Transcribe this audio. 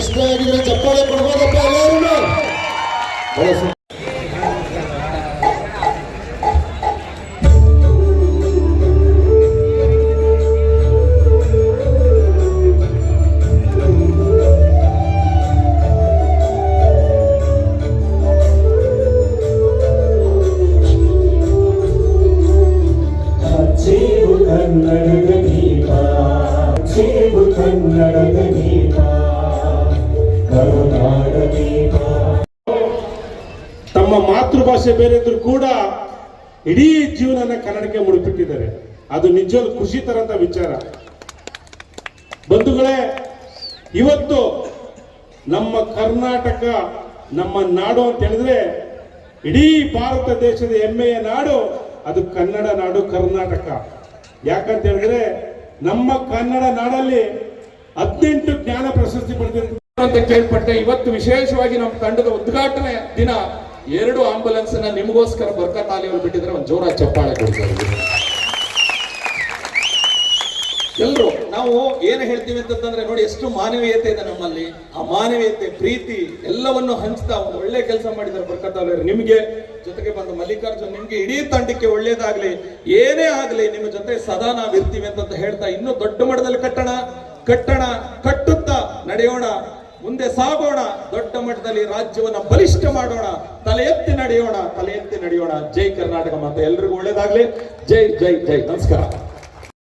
ಪ್ರಶ್ನೆ ಆಗಿದ್ರೆ ಚಪ್ಪಾಳೆ ಕೊಡ್ಬೋದಪ್ಪ ಎಲ್ಲರೂ. ತಮ್ಮ ಮಾತೃಭಾಷೆ ಬೇರೆ ಇದ್ರೂ ಕೂಡ ಇಡೀ ಜೀವನನ ಕನ್ನಡಕ್ಕೆ ಮುಡಿಪಿಟ್ಟಿದ್ದಾರೆ. ಅದು ನಿಜವಾಗ್ಲೂ ಖುಷಿ ತರಂತ ವಿಚಾರ. ಬಂಧುಗಳೇ, ಇವತ್ತು ನಮ್ಮ ಕರ್ನಾಟಕ ನಮ್ಮ ನಾಡು ಅಂತ ಹೇಳಿದ್ರೆ ಇಡೀ ಭಾರತ ದೇಶದ ಹೆಮ್ಮೆಯ ನಾಡು ಅದು ಕನ್ನಡ ನಾಡು, ಕರ್ನಾಟಕ. ಯಾಕಂತ ಹೇಳಿದ್ರೆ ನಮ್ಮ ಕನ್ನಡ ನಾಡಲ್ಲಿ 18 ಜ್ಞಾನ ಪ್ರಶಸ್ತಿ ಪಡೆದಿತ್ತು ಅಂತ ಕೇಳ್ಪಟ್ಟೆ. ಇವತ್ತು ವಿಶೇಷವಾಗಿ ನಮ್ಮ ತಂಡದ ಉದ್ಘಾಟನೆ ದಿನ 2 ಆಂಬುಲೆನ್ಸ್ ನಿಮಗೋಸ್ಕರ ಬರ್ಕತ್ ಆಲಿ ಅವರು ಬಿಟ್ಟಿದ್ರೆ ಒಂದು ಜೋರ ಚಪ್ಪಾಳೆ ಕೊಡ್ತಾರೆ. ಎಲ್ಲರೂ ನಾವು ಏನು ಹೇಳ್ತೀವಿ ಅಂತಂದ್ರೆ ನೋಡಿ, ಎಷ್ಟು ಮಾನವೀಯತೆ ಇದೆ ನಮ್ಮಲ್ಲಿ. ಆ ಮಾನವೀಯತೆ, ಪ್ರೀತಿ ಎಲ್ಲವನ್ನು ಹಂಚ್ತಾ ಒಂದು ಒಳ್ಳೆ ಕೆಲಸ ಮಾಡಿದ್ದಾರೆ ಬರ್ಕತ್ ಆಲಿ ಅವರು. ನಿಮ್ಗೆ ಜೊತೆಗೆ ಬಂದ ಮಲ್ಲಿಕಾರ್ಜುನ್, ನಿಮ್ಗೆ ಇಡೀ ತಂಡಕ್ಕೆ ಒಳ್ಳೇದಾಗ್ಲಿ, ಏನೇ ಆಗ್ಲಿ ನಿಮ್ಮ ಜೊತೆ ಸದಾ ನಾವ್ ಇರ್ತೀವಿ ಅಂತ ಹೇಳ್ತಾ ಇನ್ನೂ ದೊಡ್ಡ ಮಟ್ಟದಲ್ಲಿ ಕಟ್ಟುತ್ತಾ ನಡೆಯೋಣ, ಮುಂದೆ ಸಾಗೋಣ, ದೊಡ್ಡ ಮಟ್ಟದಲ್ಲಿ ರಾಜ್ಯವನ್ನ ಬಲಿಷ್ಠ ಮಾಡೋಣ, ತಲೆ ಎತ್ತಿ ನಡೆಯೋಣ. ಜೈ ಕರ್ನಾಟಕ ಮಾತೆ. ಎಲ್ರಿಗೂ ಒಳ್ಳೇದಾಗ್ಲಿ. ಜೈ ಜೈ ಜೈ. ನಮಸ್ಕಾರ.